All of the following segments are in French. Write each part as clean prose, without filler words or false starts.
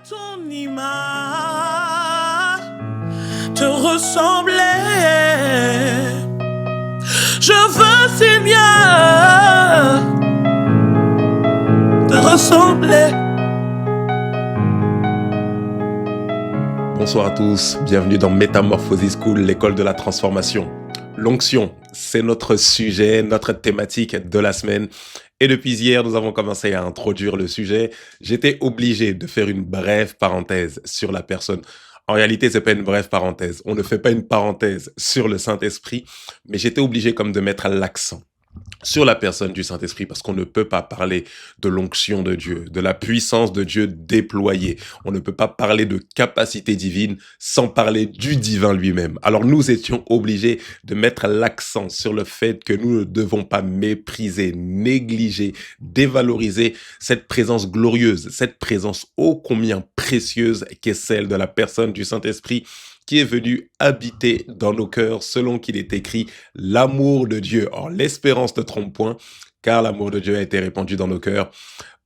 ton image, te ressembler. Je veux, Seigneur, te ressembler. Bonsoir à tous, bienvenue dans Metamorphosis School, l'école de la transformation. L'onction, c'est notre sujet, notre thématique de la semaine. Et depuis hier, nous avons commencé à introduire le sujet. J'étais obligé de faire une brève parenthèse sur la personne. En réalité, c'est pas une brève parenthèse. On ne fait pas une parenthèse sur le Saint-Esprit, mais j'étais obligé comme de mettre l'accent sur la personne du Saint-Esprit, parce qu'on ne peut pas parler de l'onction de Dieu, de la puissance de Dieu déployée. On ne peut pas parler de capacité divine sans parler du divin lui-même. Alors nous étions obligés de mettre l'accent sur le fait que nous ne devons pas mépriser, négliger, dévaloriser cette présence glorieuse, cette présence ô combien précieuse qu'est celle de la personne du Saint-Esprit, qui est venu habiter dans nos cœurs, selon qu'il est écrit, l'amour de Dieu. Or, l'espérance ne trompe point, car l'amour de Dieu a été répandu dans nos cœurs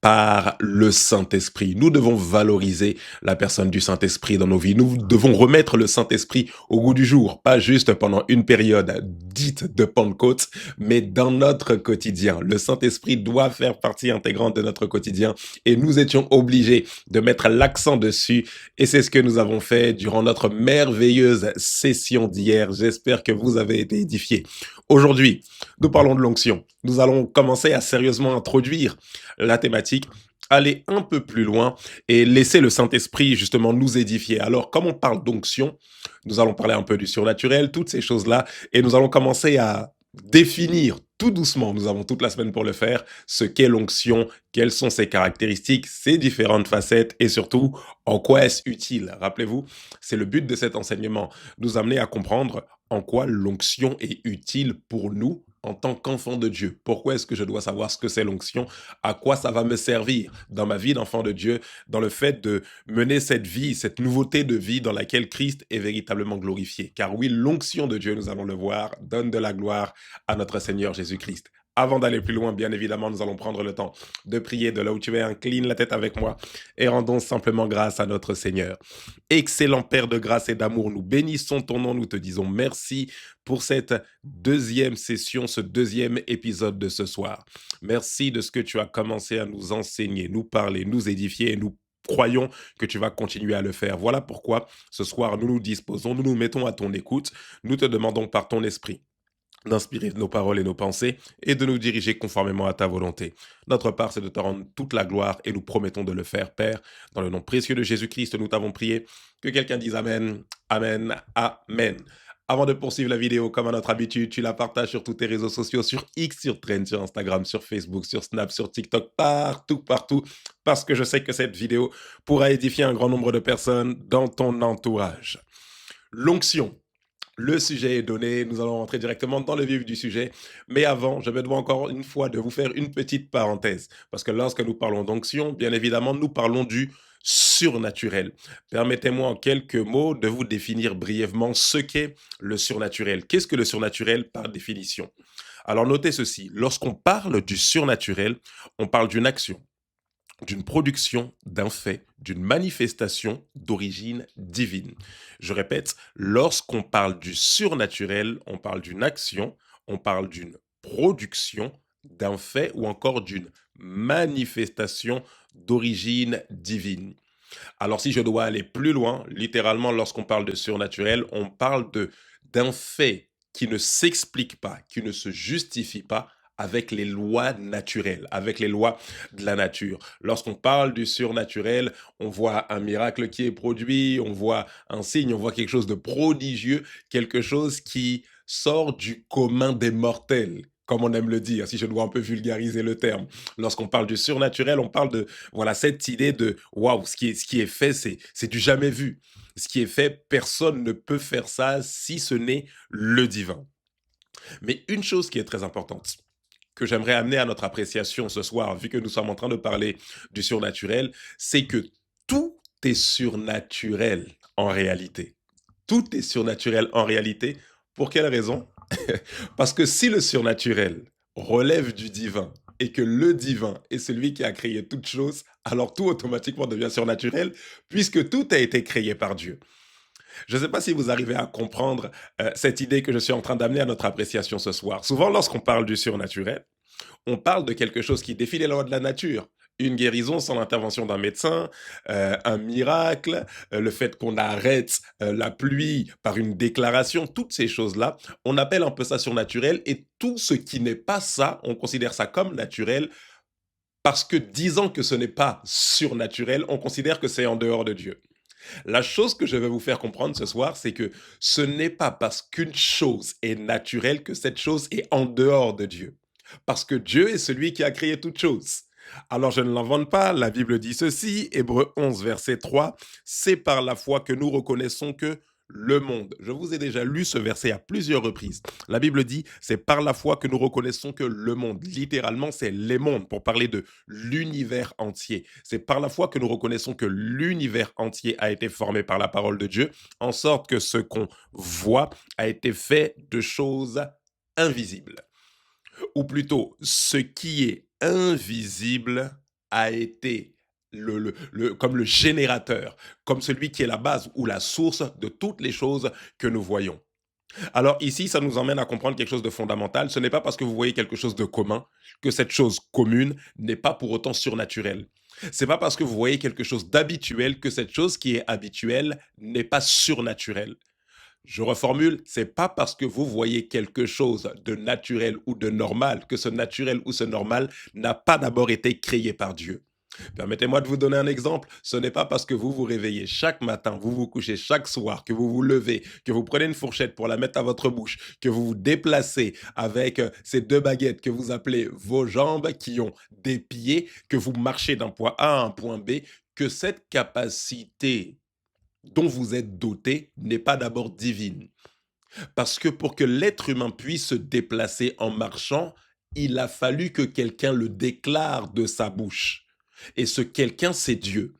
par le Saint-Esprit. Nous devons valoriser la personne du Saint-Esprit dans nos vies. Nous devons remettre le Saint-Esprit au goût du jour, pas juste pendant une période dite de Pentecôte, mais dans notre quotidien. Le Saint-Esprit doit faire partie intégrante de notre quotidien et nous étions obligés de mettre l'accent dessus et c'est ce que nous avons fait durant notre merveilleuse session d'hier. J'espère que vous avez été édifiés. Aujourd'hui, nous parlons de l'onction. Nous allons commencer à sérieusement introduire la thématique, aller un peu plus loin et laisser le Saint-Esprit justement nous édifier. Alors, comme on parle d'onction, nous allons parler un peu du surnaturel, toutes ces choses-là, et nous allons commencer à définir tout doucement, nous avons toute la semaine pour le faire, ce qu'est l'onction, quelles sont ses caractéristiques, ses différentes facettes et surtout, en quoi est-ce utile. Rappelez-vous, c'est le but de cet enseignement, nous amener à comprendre en quoi l'onction est utile pour nous en tant qu'enfant de Dieu. Pourquoi est-ce que je dois savoir ce que c'est l'onction? À quoi ça va me servir dans ma vie d'enfant de Dieu, dans le fait de mener cette vie, cette nouveauté de vie dans laquelle Christ est véritablement glorifié. Car oui, l'onction de Dieu, nous allons le voir, donne de la gloire à notre Seigneur Jésus-Christ. Avant d'aller plus loin, bien évidemment, nous allons prendre le temps de prier de là où tu es. Incline la tête avec moi et rendons simplement grâce à notre Seigneur. Excellent Père de grâce et d'amour, nous bénissons ton nom, nous te disons merci pour cette deuxième session, ce deuxième épisode de ce soir. Merci de ce que tu as commencé à nous enseigner, nous parler, nous édifier et nous croyons que tu vas continuer à le faire. Voilà pourquoi ce soir nous nous disposons, nous nous mettons à ton écoute, nous te demandons par ton esprit d'inspirer nos paroles et nos pensées et de nous diriger conformément à ta volonté. Notre part, c'est de te rendre toute la gloire et nous promettons de le faire, Père. Dans le nom précieux de Jésus-Christ, nous t'avons prié. Que quelqu'un dise Amen, Amen, Amen. Avant de poursuivre la vidéo, comme à notre habitude, tu la partages sur tous tes réseaux sociaux, sur X, sur Trend, sur Instagram, sur Facebook, sur Snap, sur TikTok, partout, parce que je sais que cette vidéo pourra édifier un grand nombre de personnes dans ton entourage. L'onction. Le sujet est donné, nous allons rentrer directement dans le vif du sujet. Mais avant, je me dois encore une fois de vous faire une petite parenthèse. Parce que lorsque nous parlons d'onction, bien évidemment, nous parlons du surnaturel. Permettez-moi en quelques mots de vous définir brièvement ce qu'est le surnaturel. Qu'est-ce que le surnaturel par définition? Alors notez ceci, lorsqu'on parle du surnaturel, on parle d'une action, d'une production, d'un fait, d'une manifestation d'origine divine. Je répète, lorsqu'on parle du surnaturel, on parle d'une action, on parle d'une production, d'un fait ou encore d'une manifestation d'origine divine. Alors si je dois aller plus loin, littéralement lorsqu'on parle de surnaturel, on parle d'un fait qui ne s'explique pas, qui ne se justifie pas avec les lois naturelles, avec les lois de la nature. Lorsqu'on parle du surnaturel, on voit un miracle qui est produit, on voit un signe, on voit quelque chose de prodigieux, quelque chose qui sort du commun des mortels, comme on aime le dire, si je dois un peu vulgariser le terme. Lorsqu'on parle du surnaturel, on parle de voilà cette idée de waouh, ce qui est fait, c'est du jamais vu. Ce qui est fait, personne ne peut faire ça si ce n'est le divin. Mais une chose qui est très importante, que j'aimerais amener à notre appréciation ce soir, vu que nous sommes en train de parler du surnaturel, c'est que tout est surnaturel en réalité. Tout est surnaturel en réalité. Pour quelle raison? Parce que si le surnaturel relève du divin et que le divin est celui qui a créé toute chose, alors tout automatiquement devient surnaturel puisque tout a été créé par Dieu. Je ne sais pas si vous arrivez à comprendre cette idée que je suis en train d'amener à notre appréciation ce soir. Souvent, lorsqu'on parle du surnaturel, on parle de quelque chose qui défie les lois de la nature. Une guérison sans l'intervention d'un médecin, un miracle, le fait qu'on arrête la pluie par une déclaration, toutes ces choses-là, on appelle un peu ça surnaturel et tout ce qui n'est pas ça, on considère ça comme naturel parce que disant que ce n'est pas surnaturel, on considère que c'est en dehors de Dieu. La chose que je vais vous faire comprendre ce soir, c'est que ce n'est pas parce qu'une chose est naturelle que cette chose est en dehors de Dieu. Parce que Dieu est celui qui a créé toutes choses. Alors je ne l'invente pas, la Bible dit ceci, Hébreux 11, verset 3, c'est par la foi que nous reconnaissons que le monde. Je vous ai déjà lu ce verset à plusieurs reprises. La Bible dit, c'est par la foi que nous reconnaissons que le monde, littéralement, c'est les mondes, pour parler de l'univers entier. C'est par la foi que nous reconnaissons que l'univers entier a été formé par la parole de Dieu, en sorte que ce qu'on voit a été fait de choses invisibles. Ou plutôt, ce qui est invisible a été comme le générateur, comme celui qui est la base ou la source de toutes les choses que nous voyons. Alors ici, ça nous emmène à comprendre quelque chose de fondamental. Ce n'est pas parce que vous voyez quelque chose de commun que cette chose commune n'est pas pour autant surnaturelle. C'est pas parce que vous voyez quelque chose d'habituel que cette chose qui est habituelle n'est pas surnaturelle. Je reformule, c'est pas parce que vous voyez quelque chose de naturel ou de normal que ce naturel ou ce normal n'a pas d'abord été créé par Dieu. Permettez-moi de vous donner un exemple. Ce n'est pas parce que vous vous réveillez chaque matin, vous vous couchez chaque soir, que vous vous levez, que vous prenez une fourchette pour la mettre à votre bouche, que vous vous déplacez avec ces deux baguettes que vous appelez vos jambes qui ont des pieds, que vous marchez d'un point A à un point B, que cette capacité dont vous êtes doté n'est pas d'abord divine. Parce que pour que l'être humain puisse se déplacer en marchant, il a fallu que quelqu'un le déclare de sa bouche. Et ce quelqu'un, c'est Dieu.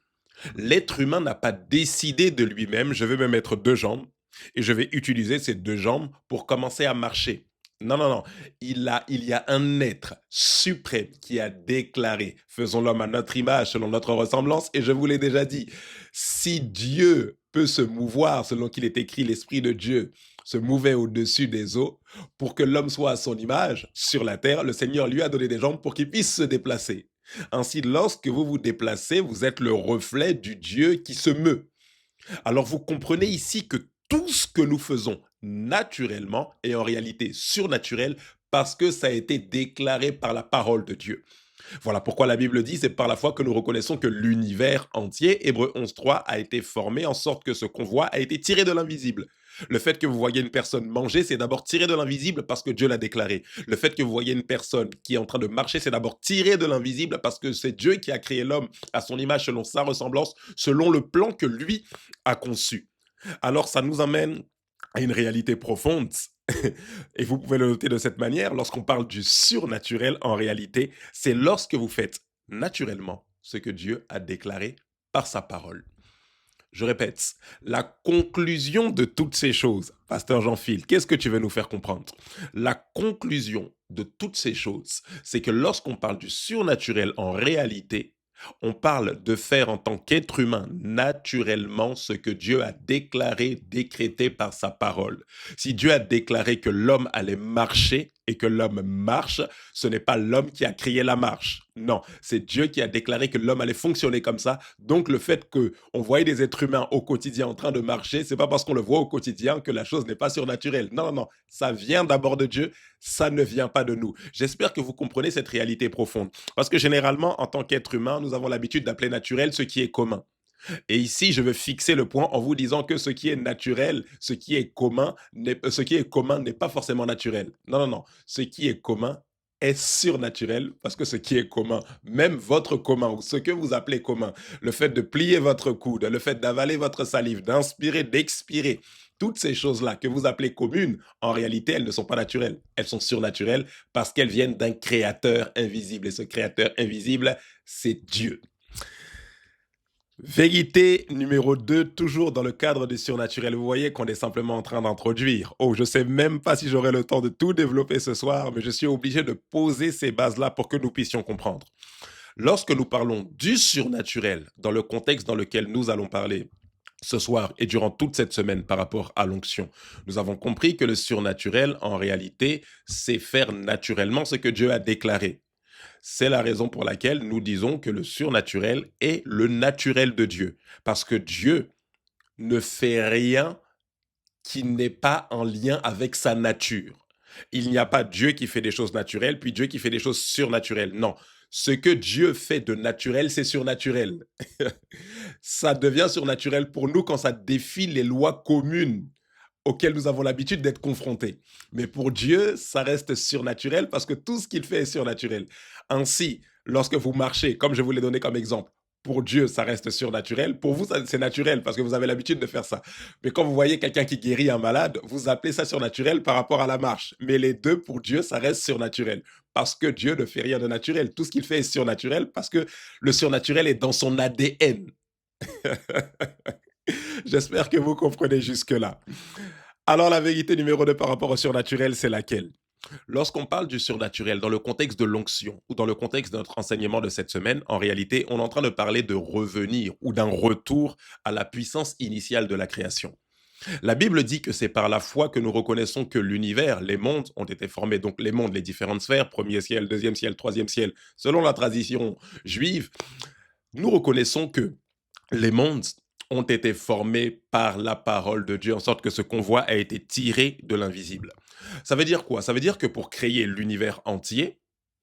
L'être humain n'a pas décidé de lui-même, je vais me mettre deux jambes et je vais utiliser ces deux jambes pour commencer à marcher. Non, non, non. Il y a un être suprême qui a déclaré, faisons l'homme à notre image, selon notre ressemblance, et je vous l'ai déjà dit, si Dieu peut se mouvoir, selon qu'il est écrit, l'Esprit de Dieu se mouvait au-dessus des eaux, pour que l'homme soit à son image sur la terre, le Seigneur lui a donné des jambes pour qu'il puisse se déplacer. Ainsi, lorsque vous vous déplacez, vous êtes le reflet du Dieu qui se meut. Alors vous comprenez ici que tout ce que nous faisons naturellement est en réalité surnaturel parce que ça a été déclaré par la parole de Dieu. Voilà pourquoi la Bible dit, c'est par la foi que nous reconnaissons que l'univers entier, Hébreux 11.3, a été formé en sorte que ce qu'on voit a été tiré de l'invisible. Le fait que vous voyez une personne manger, c'est d'abord tiré de l'invisible parce que Dieu l'a déclaré. Le fait que vous voyez une personne qui est en train de marcher, c'est d'abord tiré de l'invisible parce que c'est Dieu qui a créé l'homme à son image, selon sa ressemblance, selon le plan que lui a conçu. Alors ça nous amène à une réalité profonde. Et vous pouvez le noter de cette manière, lorsqu'on parle du surnaturel, en réalité, c'est lorsque vous faites naturellement ce que Dieu a déclaré par sa parole. Je répète, la conclusion de toutes ces choses, Pasteur Jean-Phil, qu'est-ce que tu veux nous faire comprendre? La conclusion de toutes ces choses, c'est que lorsqu'on parle du surnaturel en réalité, on parle de faire en tant qu'être humain naturellement ce que Dieu a déclaré, décrété par sa parole. Si Dieu a déclaré que l'homme allait marcher et que l'homme marche, ce n'est pas l'homme qui a créé la marche. Non, c'est Dieu qui a déclaré que l'homme allait fonctionner comme ça. Donc le fait qu'on voyait des êtres humains au quotidien en train de marcher, c'est pas parce qu'on le voit au quotidien que la chose n'est pas surnaturelle. Non, non, non, ça vient d'abord de Dieu, ça ne vient pas de nous. J'espère que vous comprenez cette réalité profonde. Parce que généralement, en tant qu'être humain, nous avons l'habitude d'appeler naturel ce qui est commun. Et ici, je veux fixer le point en vous disant que ce qui est naturel, ce qui est commun n'est pas forcément naturel. Non, non, non. Ce qui est commun est surnaturel parce que ce qui est commun, même votre commun ou ce que vous appelez commun, le fait de plier votre coude, le fait d'avaler votre salive, d'inspirer, d'expirer, toutes ces choses-là que vous appelez communes, en réalité, elles ne sont pas naturelles. Elles sont surnaturelles parce qu'elles viennent d'un créateur invisible. Et ce créateur invisible, c'est Dieu. Vérité numéro 2, toujours dans le cadre du surnaturel. Vous voyez qu'on est simplement en train d'introduire. Oh, je sais même pas si j'aurai le temps de tout développer ce soir, mais je suis obligé de poser ces bases-là pour que nous puissions comprendre. Lorsque nous parlons du surnaturel, dans le contexte dans lequel nous allons parler ce soir et durant toute cette semaine par rapport à l'onction, nous avons compris que le surnaturel, en réalité, c'est faire naturellement ce que Dieu a déclaré. C'est la raison pour laquelle nous disons que le surnaturel est le naturel de Dieu. Parce que Dieu ne fait rien qui n'est pas en lien avec sa nature. Il n'y a pas Dieu qui fait des choses naturelles, puis Dieu qui fait des choses surnaturelles. Non. Ce que Dieu fait de naturel, c'est surnaturel. Ça devient surnaturel pour nous quand ça défie les lois communes auxquelles nous avons l'habitude d'être confrontés. Mais pour Dieu, ça reste surnaturel parce que tout ce qu'il fait est surnaturel. Ainsi, lorsque vous marchez, comme je vous l'ai donné comme exemple, pour Dieu, ça reste surnaturel. Pour vous, c'est naturel parce que vous avez l'habitude de faire ça. Mais quand vous voyez quelqu'un qui guérit un malade, vous appelez ça surnaturel par rapport à la marche. Mais les deux, pour Dieu, ça reste surnaturel. Parce que Dieu ne fait rien de naturel. Tout ce qu'il fait est surnaturel parce que le surnaturel est dans son ADN. J'espère que vous comprenez jusque-là. Alors la vérité numéro 2 par rapport au surnaturel, c'est laquelle? Lorsqu'on parle du surnaturel dans le contexte de l'onction ou dans le contexte de notre enseignement de cette semaine, en réalité, on est en train de parler de revenir ou d'un retour à la puissance initiale de la création. La Bible dit que c'est par la foi que nous reconnaissons que l'univers, les mondes ont été formés, donc les mondes, les différentes sphères, premier ciel, deuxième ciel, troisième ciel, selon la tradition juive, nous reconnaissons que les mondes ont été formés par la parole de Dieu, en sorte que ce qu'on voit a été tiré de l'invisible. Ça veut dire quoi? Ça veut dire que pour créer l'univers entier,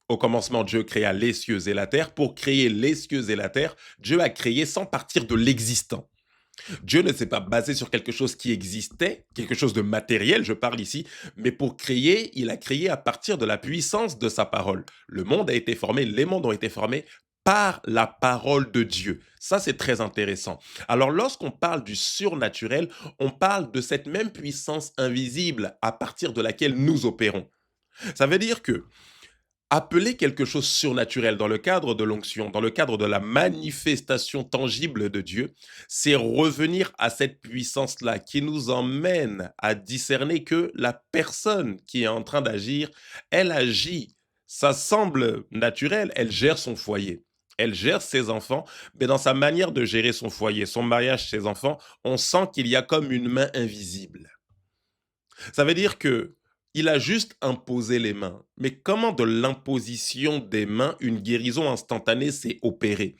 au commencement, Dieu créa les cieux et la terre. Pour créer les cieux et la terre, Dieu a créé sans partir de l'existant. Dieu ne s'est pas basé sur quelque chose qui existait, quelque chose de matériel, je parle ici, mais pour créer, il a créé à partir de la puissance de sa parole. Le monde a été formé, les mondes ont été formés par la parole de Dieu. Ça, c'est très intéressant. Alors, lorsqu'on parle du surnaturel, on parle de cette même puissance invisible à partir de laquelle nous opérons. Ça veut dire que appeler quelque chose surnaturel dans le cadre de l'onction, dans le cadre de la manifestation tangible de Dieu, c'est revenir à cette puissance-là qui nous emmène à discerner que la personne qui est en train d'agir, elle agit. Ça semble naturel, elle gère son foyer. Elle gère ses enfants, mais dans sa manière de gérer son foyer, son mariage, ses enfants, on sent qu'il y a comme une main invisible. Ça veut dire que il a juste imposé les mains. Mais comment de l'imposition des mains, une guérison instantanée s'est opérée?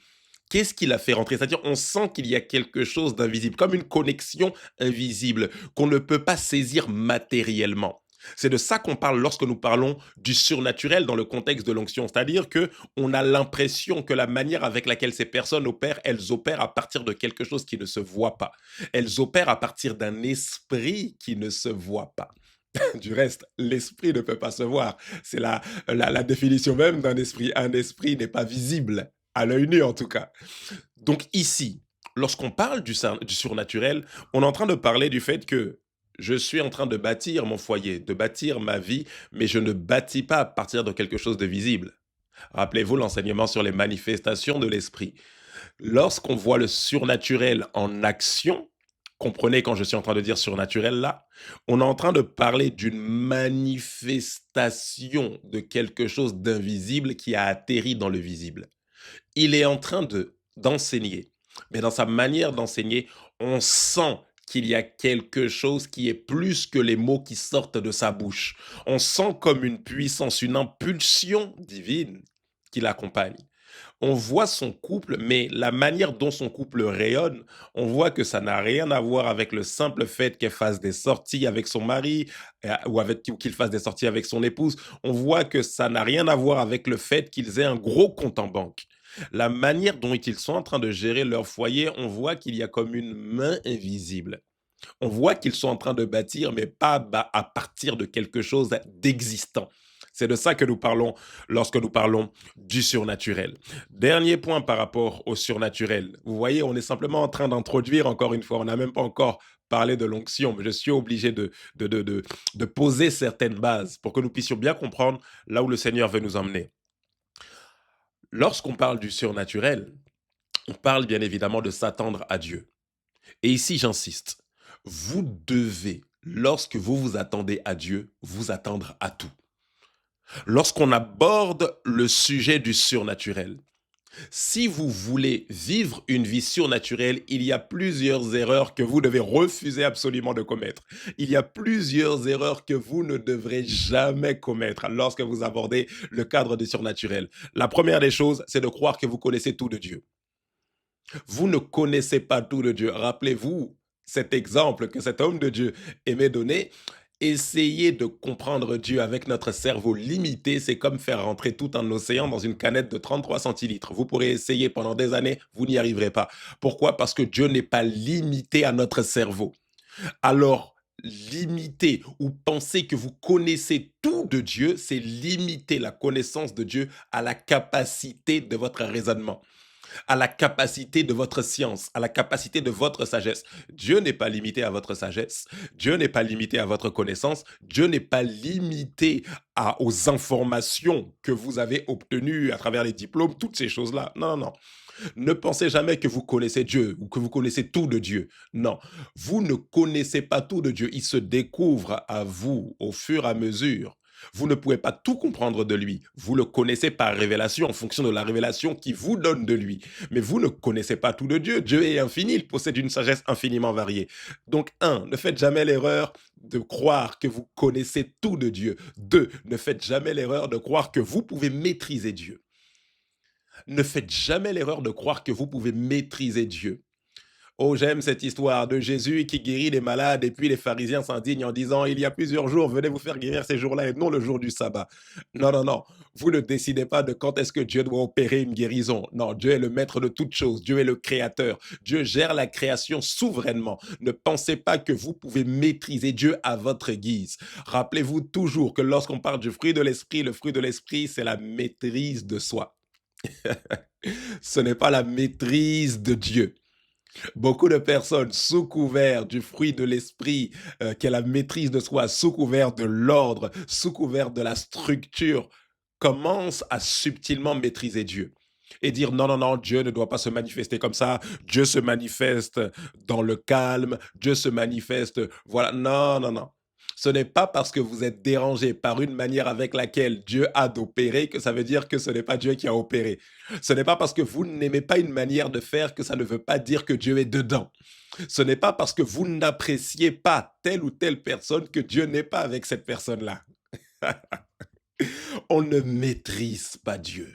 Qu'est-ce qu'il a fait rentrer? C'est-à-dire, on sent qu'il y a quelque chose d'invisible, comme une connexion invisible qu'on ne peut pas saisir matériellement. C'est de ça qu'on parle lorsque nous parlons du surnaturel dans le contexte de l'onction. C'est-à-dire que on a l'impression que la manière avec laquelle ces personnes opèrent, elles opèrent à partir de quelque chose qui ne se voit pas. Elles opèrent à partir d'un esprit qui ne se voit pas. Du reste, l'esprit ne peut pas se voir. C'est la définition même d'un esprit. Un esprit n'est pas visible, à l'œil nu en tout cas. Donc ici, lorsqu'on parle du surnaturel, on est en train de parler du fait que je suis en train de bâtir mon foyer, de bâtir ma vie, mais je ne bâtis pas à partir de quelque chose de visible. Rappelez-vous l'enseignement sur les manifestations de l'esprit. Lorsqu'on voit le surnaturel en action, comprenez quand je suis en train de dire surnaturel là, on est en train de parler d'une manifestation de quelque chose d'invisible qui a atterri dans le visible. Il est en train d'enseigner, mais dans sa manière d'enseigner, on sent qu'il y a quelque chose qui est plus que les mots qui sortent de sa bouche. On sent comme une puissance, une impulsion divine qui l'accompagne. On voit son couple, mais la manière dont son couple rayonne, on voit que ça n'a rien à voir avec le simple fait qu'elle fasse des sorties avec son mari ou qu'il fasse des sorties avec son épouse. On voit que ça n'a rien à voir avec le fait qu'ils aient un gros compte en banque. La manière dont ils sont en train de gérer leur foyer, on voit qu'il y a comme une main invisible. On voit qu'ils sont en train de bâtir, mais pas à partir de quelque chose d'existant. C'est de ça que nous parlons lorsque nous parlons du surnaturel. Dernier point par rapport au surnaturel. Vous voyez, on est simplement en train d'introduire, encore une fois, on n'a même pas encore parlé de l'onction, mais je suis obligé de poser certaines bases pour que nous puissions bien comprendre là où le Seigneur veut nous emmener. Lorsqu'on parle du surnaturel, on parle bien évidemment de s'attendre à Dieu. Et ici, j'insiste, vous devez, lorsque vous vous attendez à Dieu, vous attendre à tout. Lorsqu'on aborde le sujet du surnaturel, Si vous voulez vivre une vie surnaturelle, il y a plusieurs erreurs que vous devez refuser absolument de commettre. Il y a plusieurs erreurs que vous ne devrez jamais commettre lorsque vous abordez le cadre du surnaturel. La première des choses, c'est de croire que vous connaissez tout de Dieu. Vous ne connaissez pas tout de Dieu. Rappelez-vous cet exemple que cet homme de Dieu aimait donner. Essayer de comprendre Dieu avec notre cerveau limité, c'est comme faire rentrer tout un océan dans une canette de 33 centilitres. Vous pourrez essayer pendant des années, vous n'y arriverez pas. Pourquoi? Parce que Dieu n'est pas limité à notre cerveau. Alors, limiter ou penser que vous connaissez tout de Dieu, c'est limiter la connaissance de Dieu à la capacité de votre raisonnement, à la capacité de votre science, à la capacité de votre sagesse. Dieu n'est pas limité à votre sagesse, Dieu n'est pas limité à votre connaissance, Dieu n'est pas limité aux informations que vous avez obtenues à travers les diplômes, toutes ces choses-là. Non, non, non. Ne pensez jamais que vous connaissez Dieu ou que vous connaissez tout de Dieu. Non, vous ne connaissez pas tout de Dieu. Il se découvre à vous au fur et à mesure. Vous ne pouvez pas tout comprendre de lui. Vous le connaissez par révélation, en fonction de la révélation qui vous donne de lui. Mais vous ne connaissez pas tout de Dieu. Dieu est infini, il possède une sagesse infiniment variée. Donc, ne faites jamais l'erreur de croire que vous connaissez tout de Dieu. Deux, ne faites jamais l'erreur de croire que vous pouvez maîtriser Dieu. Ne faites jamais l'erreur de croire que vous pouvez maîtriser Dieu. Oh, j'aime cette histoire de Jésus qui guérit les malades et puis les pharisiens s'indignent en disant, il y a plusieurs jours, venez vous faire guérir ces jours-là et non le jour du sabbat. Non, non, non. Vous ne décidez pas de quand est-ce que Dieu doit opérer une guérison. Non, Dieu est le maître de toutes choses. Dieu est le créateur. Dieu gère la création souverainement. Ne pensez pas que vous pouvez maîtriser Dieu à votre guise. Rappelez-vous toujours que lorsqu'on parle du fruit de l'esprit, le fruit de l'esprit, c'est la maîtrise de soi. Ce n'est pas la maîtrise de Dieu. Beaucoup de personnes, sous couvert du fruit de l'esprit, qui est la maîtrise de soi, sous couvert de l'ordre, sous couvert de la structure, commencent à subtilement maîtriser Dieu. Et dire non, non, non, Dieu ne doit pas se manifester comme ça, Dieu se manifeste dans le calme, Dieu se manifeste, voilà, non, non, non. Ce n'est pas parce que vous êtes dérangé par une manière avec laquelle Dieu a d'opérer que ça veut dire que ce n'est pas Dieu qui a opéré. Ce n'est pas parce que vous n'aimez pas une manière de faire que ça ne veut pas dire que Dieu est dedans. Ce n'est pas parce que vous n'appréciez pas telle ou telle personne que Dieu n'est pas avec cette personne-là. On ne maîtrise pas Dieu.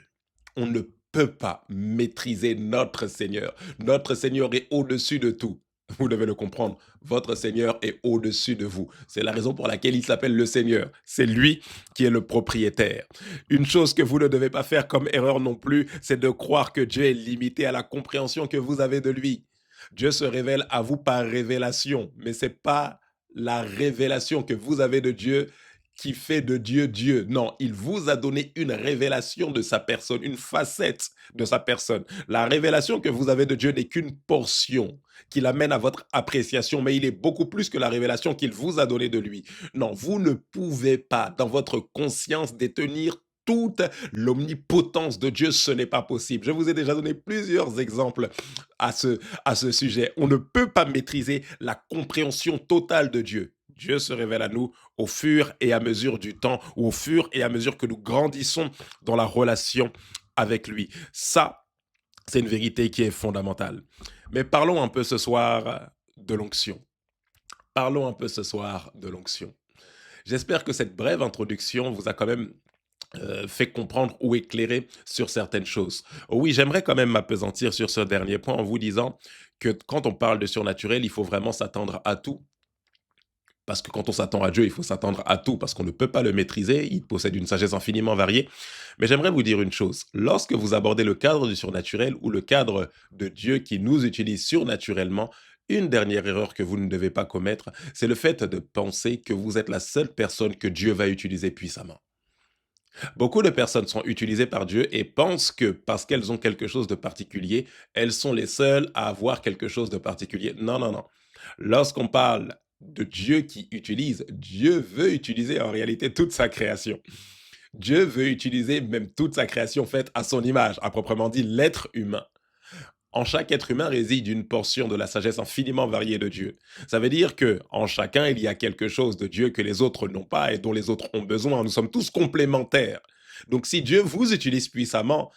On ne peut pas maîtriser notre Seigneur. Notre Seigneur est au-dessus de tout. Vous devez le comprendre. Votre Seigneur est au-dessus de vous. C'est la raison pour laquelle il s'appelle le Seigneur. C'est lui qui est le propriétaire. Une chose que vous ne devez pas faire comme erreur non plus, c'est de croire que Dieu est limité à la compréhension que vous avez de lui. Dieu se révèle à vous par révélation, mais c'est pas la révélation que vous avez de Dieu qui fait de Dieu Dieu. Non, il vous a donné une révélation de sa personne, une facette de sa personne. La révélation que vous avez de Dieu n'est qu'une portion qui l'amène à votre appréciation, mais il est beaucoup plus que la révélation qu'il vous a donnée de lui. Non, vous ne pouvez pas, dans votre conscience, détenir toute l'omnipotence de Dieu, ce n'est pas possible. Je vous ai déjà donné plusieurs exemples à ce sujet. On ne peut pas maîtriser la compréhension totale de Dieu. Dieu se révèle à nous au fur et à mesure du temps, ou au fur et à mesure que nous grandissons dans la relation avec lui. Ça, c'est une vérité qui est fondamentale. Mais parlons un peu ce soir de l'onction. Parlons un peu ce soir de l'onction. J'espère que cette brève introduction vous a quand même fait comprendre ou éclairer sur certaines choses. Oui, j'aimerais quand même m'appesantir sur ce dernier point en vous disant que quand on parle de surnaturel, il faut vraiment s'attendre à tout. Parce que quand on s'attend à Dieu, il faut s'attendre à tout, parce qu'on ne peut pas le maîtriser, il possède une sagesse infiniment variée. Mais j'aimerais vous dire une chose, lorsque vous abordez le cadre du surnaturel ou le cadre de Dieu qui nous utilise surnaturellement, une dernière erreur que vous ne devez pas commettre, c'est le fait de penser que vous êtes la seule personne que Dieu va utiliser puissamment. Beaucoup de personnes sont utilisées par Dieu et pensent que parce qu'elles ont quelque chose de particulier, elles sont les seules à avoir quelque chose de particulier. Non, non, non. Lorsqu'on parle de Dieu qui utilise, Dieu veut utiliser en réalité toute sa création. Dieu veut utiliser même toute sa création faite à son image, à proprement dit l'être humain. En chaque être humain réside une portion de la sagesse infiniment variée de Dieu. Ça veut dire que en chacun, il y a quelque chose de Dieu que les autres n'ont pas et dont les autres ont besoin. Nous sommes tous complémentaires. Donc si Dieu vous utilise puissamment,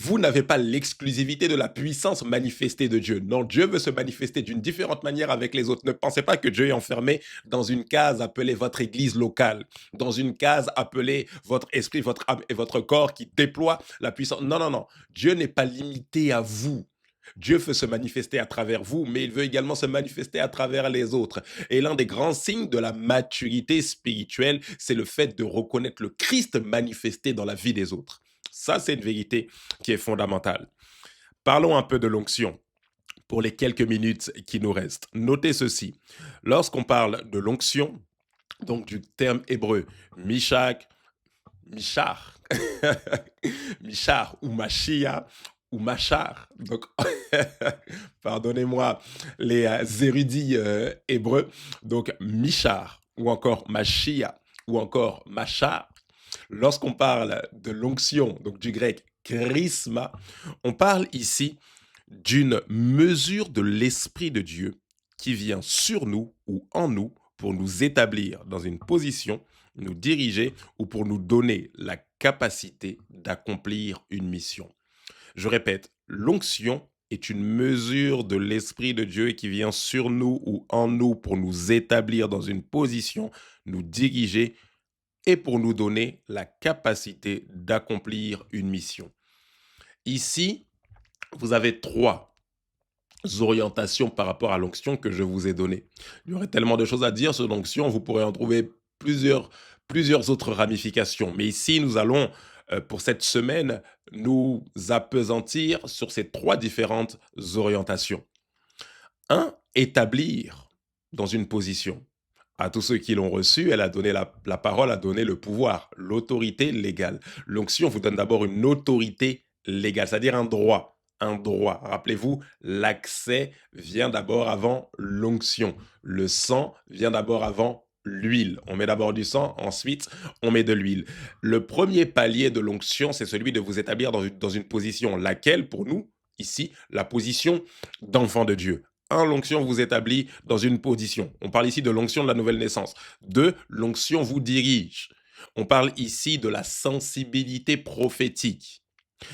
Vous n'avez pas l'exclusivité de la puissance manifestée de Dieu. Non, Dieu veut se manifester d'une différente manière avec les autres. Ne pensez pas que Dieu est enfermé dans une case appelée votre église locale, dans une case appelée votre esprit, votre âme et votre corps qui déploie la puissance. Non, non, non. Dieu n'est pas limité à vous. Dieu veut se manifester à travers vous, mais il veut également se manifester à travers les autres. Et l'un des grands signes de la maturité spirituelle, c'est le fait de reconnaître le Christ manifesté dans la vie des autres. Ça, c'est une vérité qui est fondamentale. Parlons un peu de l'onction pour les quelques minutes qui nous restent. Notez ceci. Lorsqu'on parle de l'onction, donc du terme hébreu Mishak, Mishar, Mishar ou Machia ou Machar. Donc, pardonnez-moi les érudits hébreux. Donc, Mishar ou encore Machia ou encore Machar. Lorsqu'on parle de l'onction, donc du grec charisma, on parle ici d'une mesure de l'Esprit de Dieu qui vient sur nous ou en nous pour nous établir dans une position, nous diriger ou pour nous donner la capacité d'accomplir une mission. Je répète, l'onction est une mesure de l'Esprit de Dieu qui vient sur nous ou en nous pour nous établir dans une position, nous diriger et pour nous donner la capacité d'accomplir une mission. Ici, vous avez 3 orientations par rapport à l'onction que je vous ai données. Il y aurait tellement de choses à dire sur l'onction, vous pourrez en trouver plusieurs autres ramifications. Mais ici, nous allons, pour cette semaine, nous appesantir sur ces 3 différentes orientations. 1, établir dans une position. À tous ceux qui l'ont reçu, elle a donné la parole, a donné le pouvoir, l'autorité légale. L'onction vous donne d'abord une autorité légale, c'est-à-dire un droit. Un droit. Rappelez-vous, l'accès vient d'abord avant l'onction. Le sang vient d'abord avant l'huile. On met d'abord du sang, ensuite on met de l'huile. Le premier palier de l'onction, c'est celui de vous établir dans une position, laquelle pour nous, ici, la position d'enfant de Dieu. 1, l'onction vous établit dans une position. On parle ici de l'onction de la nouvelle naissance. 2, l'onction vous dirige. On parle ici de la sensibilité prophétique.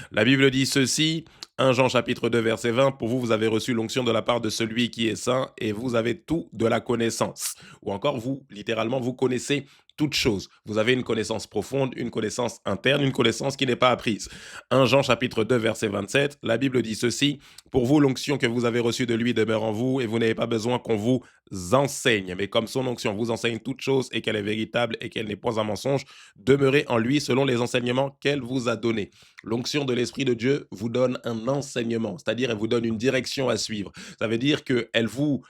La Bible dit ceci, 1 Jean chapitre 2 verset 20, pour vous, vous avez reçu l'onction de la part de celui qui est saint et vous avez tout de la connaissance. Ou encore, vous, littéralement, vous connaissez toutes choses. Vous avez une connaissance profonde, une connaissance interne, une connaissance qui n'est pas apprise. 1 Jean chapitre 2 verset 27, la Bible dit ceci, pour vous, l'onction que vous avez reçue de lui demeure en vous et vous n'avez pas besoin qu'on vous enseigne. Mais comme son onction vous enseigne toutes choses et qu'elle est véritable et qu'elle n'est point un mensonge, demeurez en lui selon les enseignements qu'elle vous a donnés. L'onction de l'Esprit de Dieu vous donne un enseignement, c'est-à-dire elle vous donne une direction à suivre. Ça veut dire qu'elle vous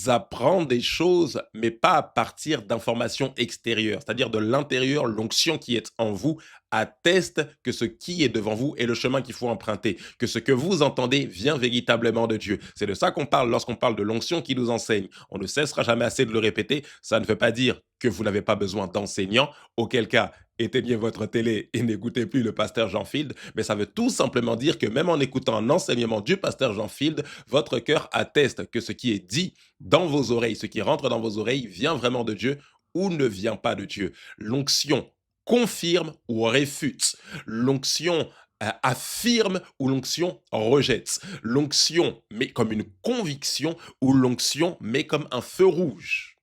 apprend des choses, mais pas à partir d'informations extérieures, c'est-à-dire de l'intérieur, l'onction qui est en vous atteste que ce qui est devant vous est le chemin qu'il faut emprunter, que ce que vous entendez vient véritablement de Dieu. C'est de ça qu'on parle lorsqu'on parle de l'onction qui nous enseigne. On ne cessera jamais assez de le répéter, ça ne veut pas dire que vous n'avez pas besoin d'enseignants, auquel cas, éteignez votre télé et n'écoutez plus le pasteur Jean Field, mais ça veut tout simplement dire que même en écoutant un enseignement du pasteur Jean Field, votre cœur atteste que ce qui est dit dans vos oreilles, ce qui rentre dans vos oreilles vient vraiment de Dieu ou ne vient pas de Dieu. L'onction confirme ou réfute. L'onction affirme ou l'onction rejette. L'onction met comme une conviction ou l'onction met comme un feu rouge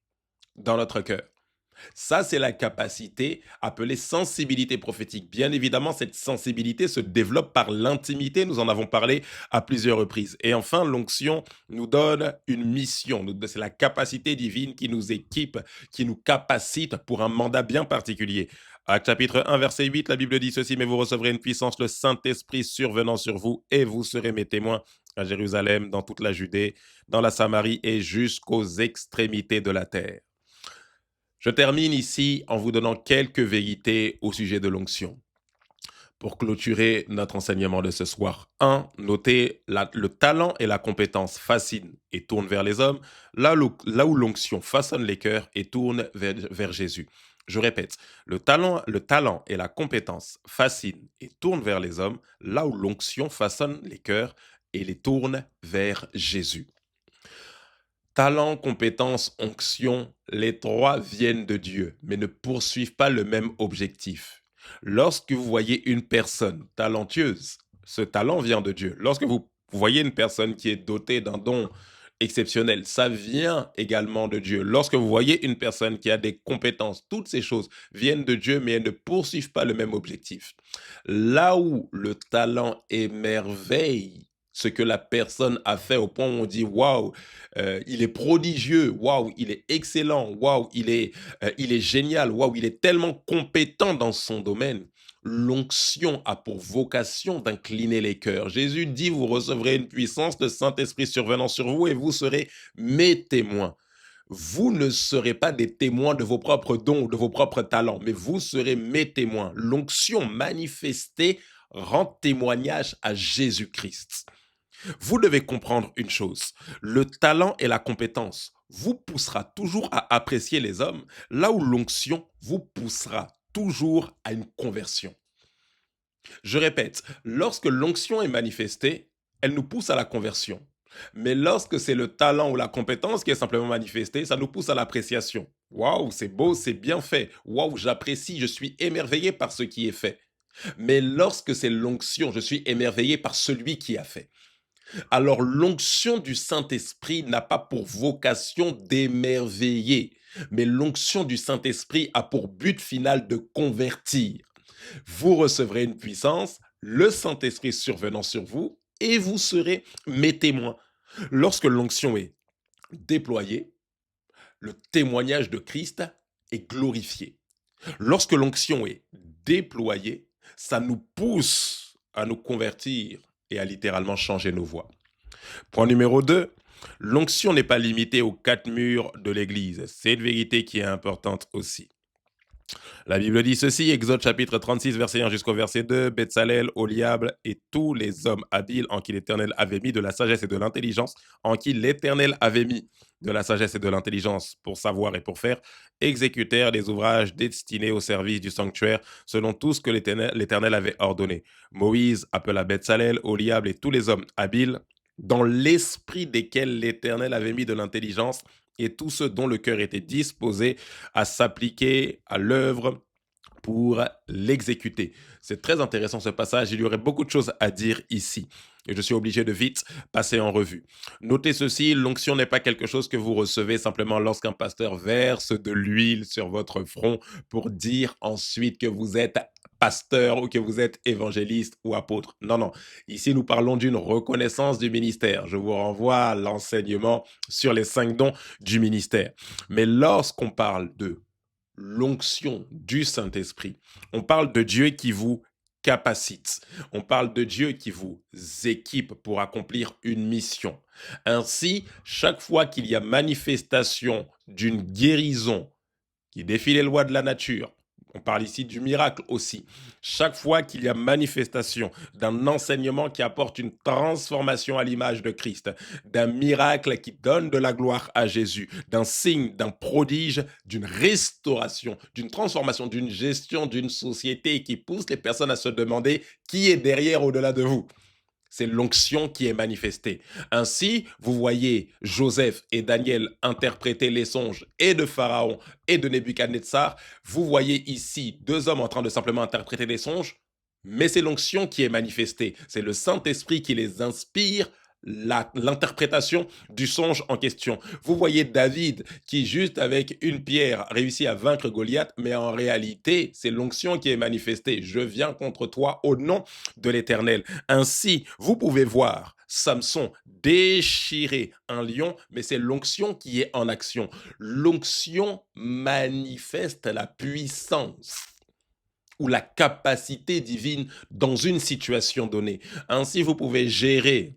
dans notre cœur. Ça, c'est la capacité appelée sensibilité prophétique. Bien évidemment, cette sensibilité se développe par l'intimité. Nous en avons parlé à plusieurs reprises. Et enfin, l'onction nous donne une mission. C'est la capacité divine qui nous équipe, qui nous capacite pour un mandat bien particulier. Actes chapitre 1, verset 8, la Bible dit ceci, « Mais vous recevrez une puissance, le Saint-Esprit survenant sur vous, et vous serez mes témoins à Jérusalem, dans toute la Judée, dans la Samarie et jusqu'aux extrémités de la terre. » Je termine ici en vous donnant quelques vérités au sujet de l'onction. Pour clôturer notre enseignement de ce soir. 1. Notez le talent et la compétence fascinent et tournent vers les hommes, là où l'onction façonne les cœurs et tourne vers Jésus. Je répète, le talent et la compétence fascinent et tournent vers les hommes, là où l'onction façonne les cœurs et les tourne vers Jésus. Talent, compétence, onction, les 3 viennent de Dieu, mais ne poursuivent pas le même objectif. Lorsque vous voyez une personne talentueuse, ce talent vient de Dieu. Lorsque vous voyez une personne qui est dotée d'un don exceptionnel, ça vient également de Dieu. Lorsque vous voyez une personne qui a des compétences, toutes ces choses viennent de Dieu, mais elles ne poursuivent pas le même objectif. Là où le talent émerveille ce que la personne a fait au point où on dit waouh, il est prodigieux, waouh, il est excellent, waouh, il est génial, waouh, il est tellement compétent dans son domaine. L'onction a pour vocation d'incliner les cœurs. Jésus dit, vous recevrez une puissance de Saint-Esprit survenant sur vous et vous serez mes témoins. Vous ne serez pas des témoins de vos propres dons ou de vos propres talents, mais vous serez mes témoins. L'onction manifestée rend témoignage à Jésus-Christ. Vous devez comprendre une chose, le talent et la compétence vous poussera toujours à apprécier les hommes, là où l'onction vous poussera toujours à une conversion. Je répète, lorsque l'onction est manifestée, elle nous pousse à la conversion. Mais lorsque c'est le talent ou la compétence qui est simplement manifestée, ça nous pousse à l'appréciation. Waouh, c'est beau, c'est bien fait. Waouh, j'apprécie, je suis émerveillé par ce qui est fait. Mais lorsque c'est l'onction, je suis émerveillé par celui qui a fait. Alors l'onction du Saint-Esprit n'a pas pour vocation d'émerveiller, mais l'onction du Saint-Esprit a pour but final de convertir. Vous recevrez une puissance, le Saint-Esprit survenant sur vous, et vous serez mes témoins. Lorsque l'onction est déployée, le témoignage de Christ est glorifié. Lorsque l'onction est déployée, ça nous pousse à nous convertir et à littéralement changer nos voies. Point numéro 2, l'onction n'est pas limitée aux 4 murs de l'Église. C'est une vérité qui est importante aussi. La Bible dit ceci, Exode chapitre 36, verset 1 jusqu'au verset 2, Betsalel, Oliab et tous les hommes habiles en qui l'Éternel avait mis de la sagesse et de l'intelligence, en qui l'Éternel avait mis de la sagesse et de l'intelligence pour savoir et pour faire, exécutèrent les ouvrages destinés au service du sanctuaire, selon tout ce que l'Éternel avait ordonné. Moïse appela Betsalel, Oliab et tous les hommes habiles, dans l'esprit desquels l'Éternel avait mis de l'intelligence, et tous ceux dont le cœur était disposé à s'appliquer à l'œuvre pour l'exécuter. C'est très intéressant ce passage, il y aurait beaucoup de choses à dire ici. Et je suis obligé de vite passer en revue. Notez ceci, l'onction n'est pas quelque chose que vous recevez simplement lorsqu'un pasteur verse de l'huile sur votre front pour dire ensuite que vous êtes pasteur ou que vous êtes évangéliste ou apôtre. Non, non. Ici, nous parlons d'une reconnaissance du ministère. Je vous renvoie à l'enseignement sur les 5 dons du ministère. Mais lorsqu'on parle de l'onction du Saint-Esprit, on parle de Dieu qui vous capacite. On parle de Dieu qui vous équipe pour accomplir une mission. Ainsi, chaque fois qu'il y a manifestation d'une guérison qui défie les lois de la nature, on parle ici du miracle aussi. Chaque fois qu'il y a manifestation d'un enseignement qui apporte une transformation à l'image de Christ, d'un miracle qui donne de la gloire à Jésus, d'un signe, d'un prodige, d'une restauration, d'une transformation, d'une gestion d'une société qui pousse les personnes à se demander qui est derrière au-delà de vous. C'est l'onction qui est manifestée. Ainsi, vous voyez Joseph et Daniel interpréter les songes et de Pharaon et de Nebuchadnezzar. Vous voyez ici 2 hommes en train de simplement interpréter des songes, mais c'est l'onction qui est manifestée. C'est le Saint-Esprit qui les inspire l'interprétation du songe en question. Vous voyez David qui, juste avec une pierre, réussit à vaincre Goliath, mais en réalité, c'est l'onction qui est manifestée. Je viens contre toi au nom de l'Éternel. Ainsi, vous pouvez voir Samson déchirer un lion, mais c'est l'onction qui est en action. L'onction manifeste la puissance ou la capacité divine dans une situation donnée. Ainsi, vous pouvez gérer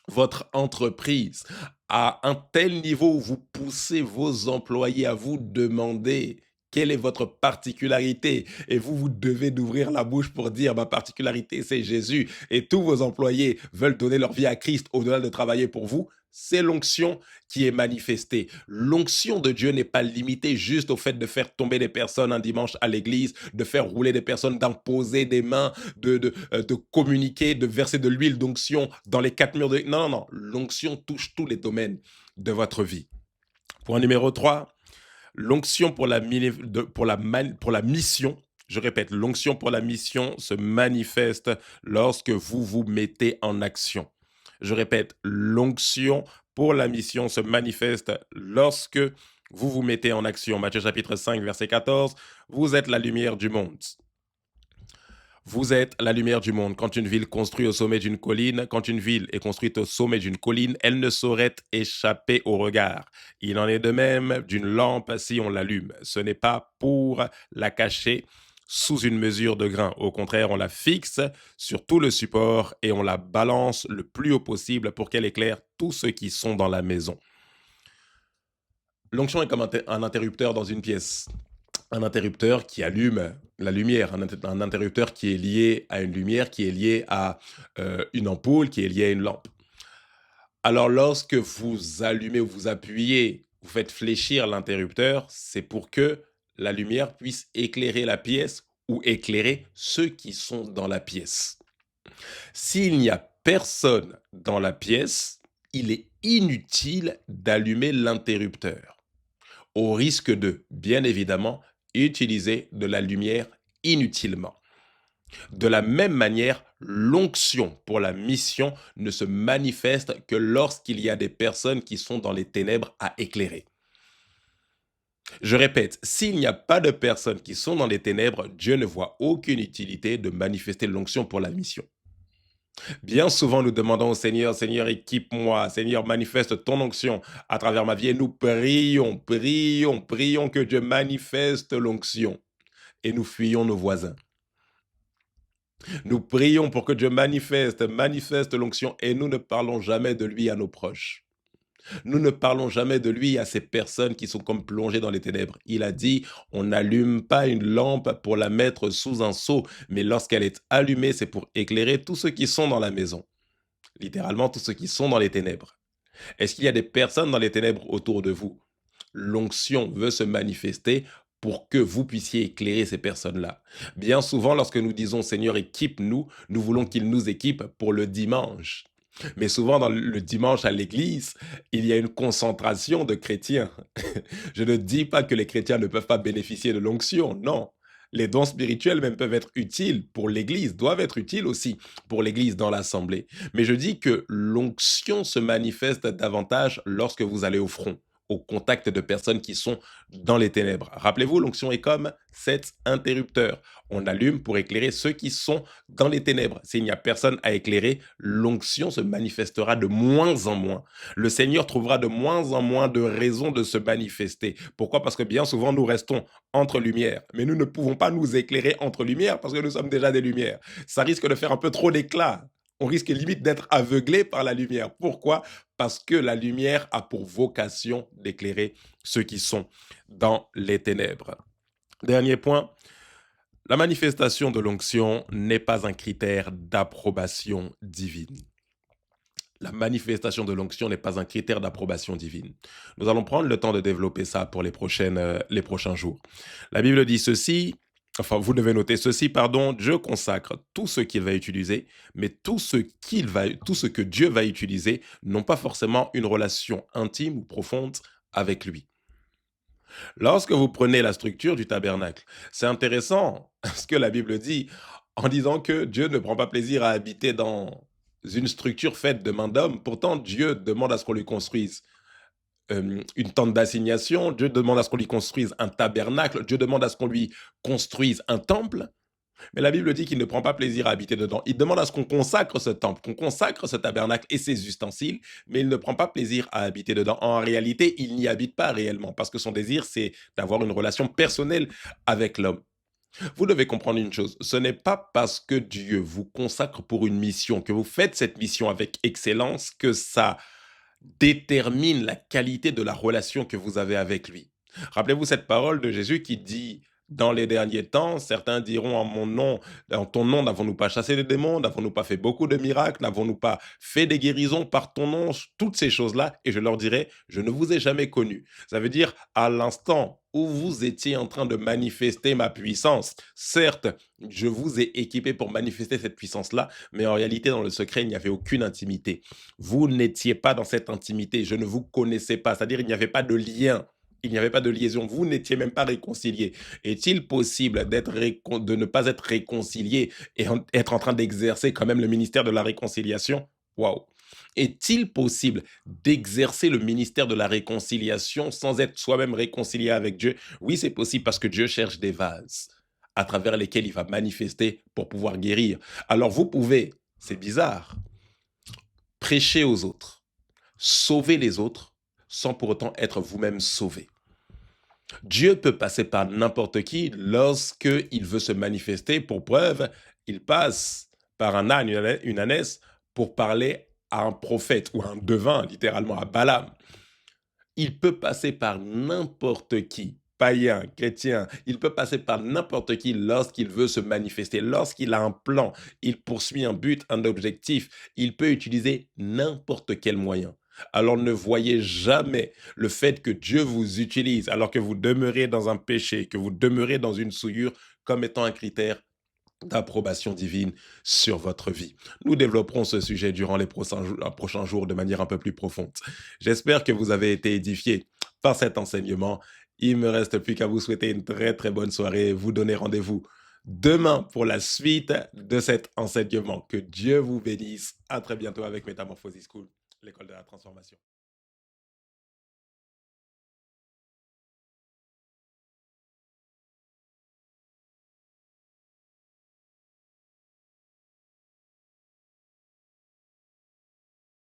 votre entreprise à un tel niveau où vous poussez vos employés à vous demander quelle est votre particularité et vous devez d'ouvrir la bouche pour dire ma particularité c'est Jésus et tous vos employés veulent donner leur vie à Christ au-delà de travailler pour vous. C'est l'onction qui est manifestée. L'onction de Dieu n'est pas limitée juste au fait de faire tomber des personnes un dimanche à l'église, de faire rouler des personnes, d'imposer des mains, de communiquer, de verser de l'huile d'onction dans les 4 murs de... Non, non, non. L'onction touche tous les domaines de votre vie. Point numéro 3, l'onction pour la mission Je répète, l'onction pour la mission se manifeste lorsque vous vous mettez en action. Je répète, l'onction pour la mission se manifeste lorsque vous vous mettez en action. Matthieu chapitre 5, verset 14, vous êtes la lumière du monde. Vous êtes la lumière du monde. Quand une ville construite au sommet d'une colline, quand une ville est construite au sommet d'une colline, elle ne saurait échapper au regard. Il en est de même d'une lampe si on l'allume. Ce n'est pas pour la cacher sous une mesure de grain. Au contraire, on la fixe sur tout le support et on la balance le plus haut possible pour qu'elle éclaire tous ceux qui sont dans la maison. L'onction est comme un interrupteur dans une pièce. Un interrupteur qui allume la lumière, un interrupteur qui est lié à une lumière, qui est lié à une ampoule, qui est lié à une lampe. Alors lorsque vous allumez ou vous appuyez, vous faites fléchir l'interrupteur, c'est pour que la lumière puisse éclairer la pièce ou éclairer ceux qui sont dans la pièce. S'il n'y a personne dans la pièce, il est inutile d'allumer l'interrupteur, au risque de, bien évidemment, utiliser de la lumière inutilement. De la même manière, l'onction pour la mission ne se manifeste que lorsqu'il y a des personnes qui sont dans les ténèbres à éclairer. Je répète, s'il n'y a pas de personnes qui sont dans les ténèbres, Dieu ne voit aucune utilité de manifester l'onction pour la mission. Bien souvent, nous demandons au Seigneur, Seigneur, équipe-moi, Seigneur, manifeste ton onction à travers ma vie. Et nous prions que Dieu manifeste l'onction. Et nous fuyons nos voisins. Nous prions pour que Dieu manifeste l'onction et nous ne parlons jamais de lui à nos proches. Nous ne parlons jamais de lui à ces personnes qui sont comme plongées dans les ténèbres. Il a dit, on n'allume pas une lampe pour la mettre sous un seau, mais lorsqu'elle est allumée, c'est pour éclairer tous ceux qui sont dans la maison. Littéralement, tous ceux qui sont dans les ténèbres. Est-ce qu'il y a des personnes dans les ténèbres autour de vous? L'onction veut se manifester pour que vous puissiez éclairer ces personnes-là. Bien souvent, lorsque nous disons « Seigneur, équipe-nous », nous voulons qu'il nous équipe pour le dimanche. Mais souvent, dans le dimanche à l'église, il y a une concentration de chrétiens. Je ne dis pas que les chrétiens ne peuvent pas bénéficier de l'onction, non. Les dons spirituels même peuvent être utiles pour l'église, doivent être utiles aussi pour l'église dans l'assemblée. Mais je dis que l'onction se manifeste davantage lorsque vous allez au front, au contact de personnes qui sont dans les ténèbres. Rappelez-vous, l'onction est comme cet interrupteur. On allume pour éclairer ceux qui sont dans les ténèbres. S'il n'y a personne à éclairer, l'onction se manifestera de moins en moins. Le Seigneur trouvera de moins en moins de raisons de se manifester. Pourquoi? Parce que bien souvent, nous restons entre lumières. Mais nous ne pouvons pas nous éclairer entre lumières parce que nous sommes déjà des lumières. Ça risque de faire un peu trop d'éclat. On risque limite d'être aveuglé par la lumière. Pourquoi? Parce que la lumière a pour vocation d'éclairer ceux qui sont dans les ténèbres. Dernier point, la manifestation de l'onction n'est pas un critère d'approbation divine. La manifestation de l'onction n'est pas un critère d'approbation divine. Nous allons prendre le temps de développer ça pour les prochains jours. La Bible dit ceci. Enfin, vous devez noter ceci, pardon, Dieu consacre tout ce qu'il va utiliser, mais tout ce que Dieu va utiliser n'ont pas forcément une relation intime ou profonde avec lui. Lorsque vous prenez la structure du tabernacle, c'est intéressant ce que la Bible dit en disant que Dieu ne prend pas plaisir à habiter dans une structure faite de main d'homme. Pourtant, Dieu demande à ce qu'on lui construise une tente d'assignation, Dieu demande à ce qu'on lui construise un tabernacle, Dieu demande à ce qu'on lui construise un temple, mais la Bible dit qu'il ne prend pas plaisir à habiter dedans. Il demande à ce qu'on consacre ce temple, qu'on consacre ce tabernacle et ses ustensiles, mais il ne prend pas plaisir à habiter dedans. En réalité, il n'y habite pas réellement, parce que son désir, c'est d'avoir une relation personnelle avec l'homme. Vous devez comprendre une chose, ce n'est pas parce que Dieu vous consacre pour une mission, que vous faites cette mission avec excellence, que ça détermine la qualité de la relation que vous avez avec lui. Rappelez-vous cette parole de Jésus qui dit, dans les derniers temps, certains diront en mon nom, en ton nom, n'avons-nous pas chassé les démons, n'avons-nous pas fait beaucoup de miracles, n'avons-nous pas fait des guérisons par ton nom, toutes ces choses-là, et je leur dirai, je ne vous ai jamais connu. Ça veut dire, à l'instant où vous étiez en train de manifester ma puissance, certes, je vous ai équipé pour manifester cette puissance-là, mais en réalité, dans le secret, il n'y avait aucune intimité. Vous n'étiez pas dans cette intimité, je ne vous connaissais pas, c'est-à-dire il n'y avait pas de lien Il n'y avait pas de liaison. Vous n'étiez même pas réconciliés. Est-il possible de ne pas être réconcilié et être en train d'exercer quand même le ministère de la réconciliation? Waouh! Est-il possible d'exercer le ministère de la réconciliation sans être soi-même réconcilié avec Dieu? Oui, c'est possible parce que Dieu cherche des vases à travers lesquels il va manifester pour pouvoir guérir. Alors vous pouvez, c'est bizarre, prêcher aux autres, sauver les autres sans pour autant être vous-même sauvé. Dieu peut passer par n'importe qui lorsqu'il veut se manifester. Pour preuve, il passe par un âne, une ânesse, pour parler à un prophète ou à un devin, littéralement à Balaam. Il peut passer par n'importe qui, païen, chrétien, il peut passer par n'importe qui lorsqu'il veut se manifester, lorsqu'il a un plan, il poursuit un but, un objectif, il peut utiliser n'importe quel moyen. Alors ne voyez jamais le fait que Dieu vous utilise alors que vous demeurez dans un péché, que vous demeurez dans une souillure comme étant un critère d'approbation divine sur votre vie. Nous développerons ce sujet durant les prochains jours de manière un peu plus profonde. J'espère que vous avez été édifiés par cet enseignement. Il me reste plus qu'à vous souhaiter une très très bonne soirée et vous donner rendez-vous demain pour la suite de cet enseignement. Que Dieu vous bénisse. À très bientôt avec Metamorphosis School, l'école de la transformation.